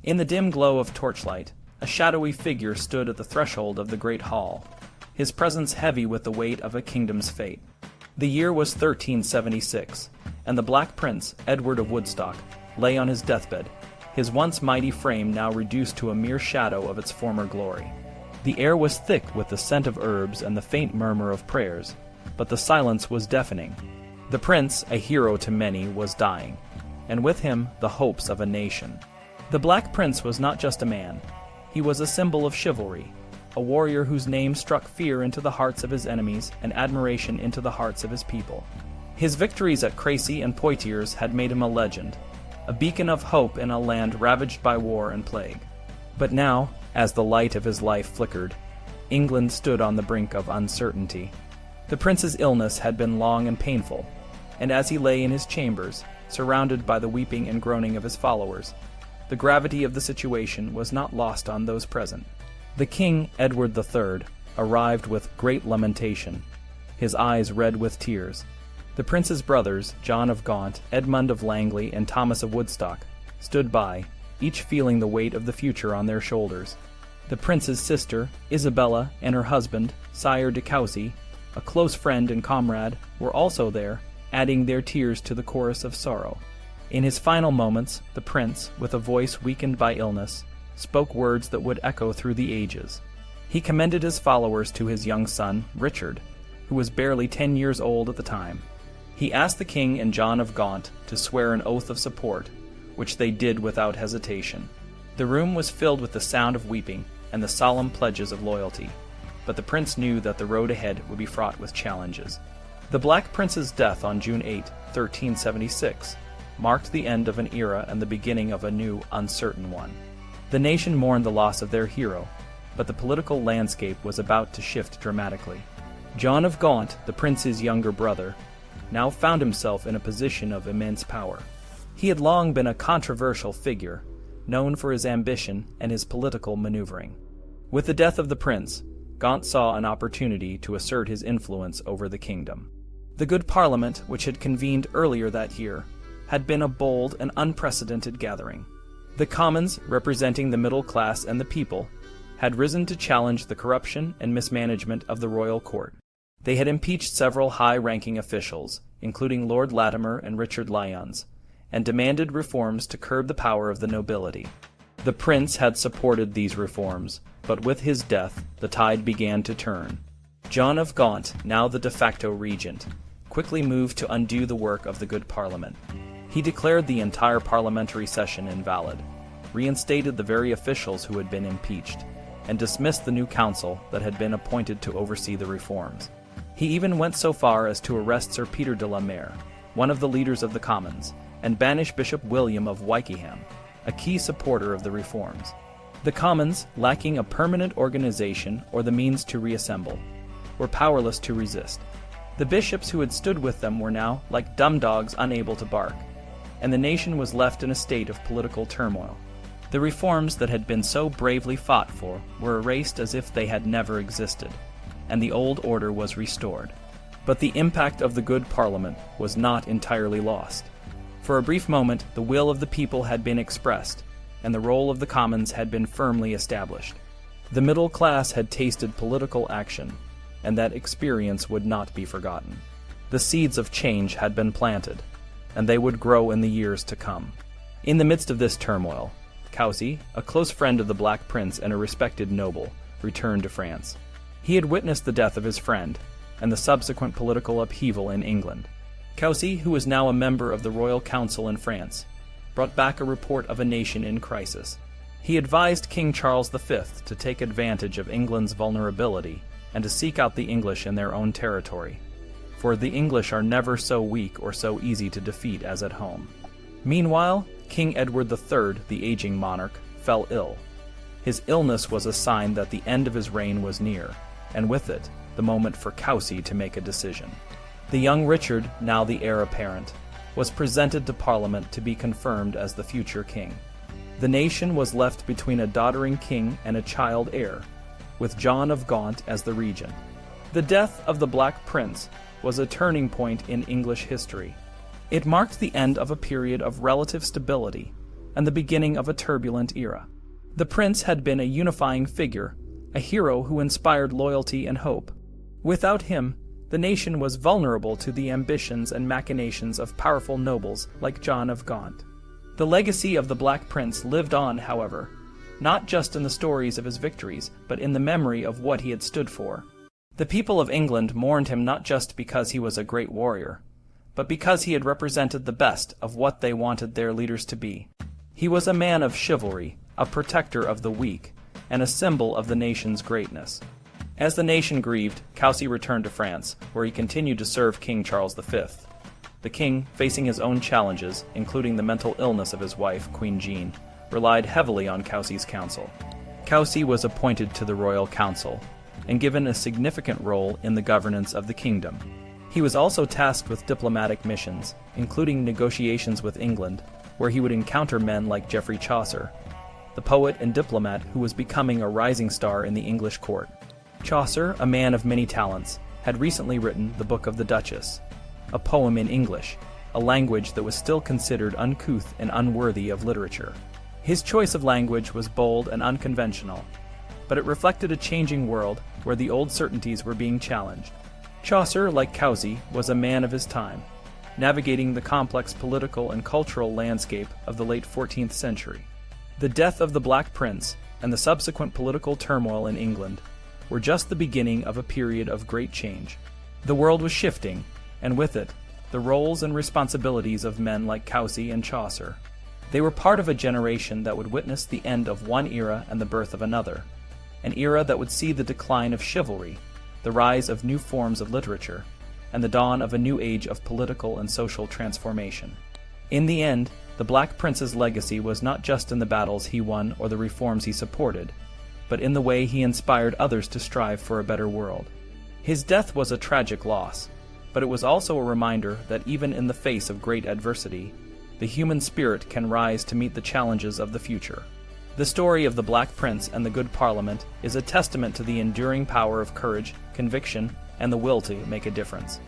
In the dim glow of torchlight, a shadowy figure stood at the threshold of the great hall, his presence heavy with the weight of a kingdom's fate. The year was 1376, and the Black Prince, Edward of Woodstock, lay on his deathbed, his once mighty frame now reduced to a mere shadow of its former glory. The air was thick with the scent of herbs and the faint murmur of prayers, but the silence was deafening. The prince, a hero to many, was dying, and with him the hopes of a nation. The Black Prince was not just a man. He was a symbol of chivalry, a warrior whose name struck fear into the hearts of his enemies and admiration into the hearts of his people. His victories at Coucy and Poitiers had made him a legend, a beacon of hope in a land ravaged by war and plague. But now, as the light of his life flickered, England stood on the brink of uncertainty. The prince's illness had been long and painful, and as he lay in his chambers, surrounded by the weeping and groaning of his followers, the gravity of the situation was not lost on those present. The king, Edward III, arrived with great lamentation, his eyes red with tears. The prince's brothers, John of Gaunt, Edmund of Langley, and Thomas of Woodstock, stood by, each feeling the weight of the future on their shoulders. The prince's sister, Isabella, and her husband, Sire de Coucy, a close friend and comrade, were also there, adding their tears to the chorus of sorrow. In his final moments, the prince, with a voice weakened by illness, spoke words that would echo through the ages. He commended his followers to his young son, Richard, who was barely 10 years old at the time. He asked the king and John of Gaunt to swear an oath of support, which they did without hesitation. The room was filled with the sound of weeping and the solemn pledges of loyalty, but the prince knew that the road ahead would be fraught with challenges. The Black Prince's death on June 8, 1376, marked the end of an era and the beginning of a new, uncertain one. The nation mourned the loss of their hero, but the political landscape was about to shift dramatically. John of Gaunt, the prince's younger brother, now found himself in a position of immense power. He had long been a controversial figure, known for his ambition and his political maneuvering. With the death of the prince, Gaunt saw an opportunity to assert his influence over the kingdom. The good Parliament, which had convened earlier that year, had been a bold and unprecedented gathering. The Commons, representing the middle class and the people, had risen to challenge the corruption and mismanagement of the royal court. They had impeached several high-ranking officials, including Lord Latimer and Richard Lyons, and demanded reforms to curb the power of the nobility. The prince had supported these reforms, but with his death, the tide began to turn. John of Gaunt, now the de facto regent, quickly moved to undo the work of the good Parliament. He declared the entire parliamentary session invalid, reinstated the very officials who had been impeached, and dismissed the new council that had been appointed to oversee the reforms. He even went so far as to arrest Sir Peter de la Mare, one of the leaders of the Commons, and banish Bishop William of Wykeham, a key supporter of the reforms. The Commons, lacking a permanent organization or the means to reassemble, were powerless to resist. The bishops who had stood with them were now like dumb dogs unable to bark, and the nation was left in a state of political turmoil. The reforms that had been so bravely fought for were erased as if they had never existed, and the old order was restored. But the impact of the good Parliament was not entirely lost. For a brief moment, the will of the people had been expressed, and the role of the Commons had been firmly established. The middle class had tasted political action, and that experience would not be forgotten. The seeds of change had been planted, and they would grow in the years to come. In the midst of this turmoil, Coucy, a close friend of the Black Prince and a respected noble, returned to France. He had witnessed the death of his friend, and the subsequent political upheaval in England. Coucy, who was now a member of the Royal Council in France, brought back a report of a nation in crisis. He advised King Charles V to take advantage of England's vulnerability and to seek out the English in their own territory, for the English are never so weak or so easy to defeat as at home. Meanwhile, King Edward III, the aging monarch, fell ill. His illness was a sign that the end of his reign was near, and with it, the moment for Coucy to make a decision. The young Richard, now the heir apparent, was presented to Parliament to be confirmed as the future king. The nation was left between a doddering king and a child heir, with John of Gaunt as the regent. The death of the Black Prince was a turning point in English history. It marked the end of a period of relative stability and the beginning of a turbulent era. The prince had been a unifying figure, a hero who inspired loyalty and hope. Without him, the nation was vulnerable to the ambitions and machinations of powerful nobles like John of Gaunt. The legacy of the Black Prince lived on, however, not just in the stories of his victories, but in the memory of what he had stood for. The people of England mourned him not just because he was a great warrior, but because he had represented the best of what they wanted their leaders to be. He was a man of chivalry, a protector of the weak, and a symbol of the nation's greatness. As the nation grieved, Coucy returned to France, where he continued to serve King Charles V. The king, facing his own challenges, including the mental illness of his wife, Queen Jean, relied heavily on Coucy's counsel. Coucy was appointed to the royal council and given a significant role in the governance of the kingdom. He was also tasked with diplomatic missions, including negotiations with England, where he would encounter men like Geoffrey Chaucer, the poet and diplomat who was becoming a rising star in the English court. Chaucer, a man of many talents, had recently written the Book of the Duchess, a poem in English, a language that was still considered uncouth and unworthy of literature. His choice of language was bold and unconventional, but it reflected a changing world where the old certainties were being challenged. Chaucer, like Coucy, was a man of his time, navigating the complex political and cultural landscape of the late 14th century. The death of the Black Prince and the subsequent political turmoil in England were just the beginning of a period of great change. The world was shifting, and with it, the roles and responsibilities of men like Coucy and Chaucer. They were part of a generation that would witness the end of one era and the birth of another, an era that would see the decline of chivalry, the rise of new forms of literature, and the dawn of a new age of political and social transformation. In the end, the Black Prince's legacy was not just in the battles he won or the reforms he supported, but in the way he inspired others to strive for a better world. His death was a tragic loss, but it was also a reminder that even in the face of great adversity, the human spirit can rise to meet the challenges of the future. The story of the Black Prince and the Good Parliament is a testament to the enduring power of courage, conviction, and the will to make a difference.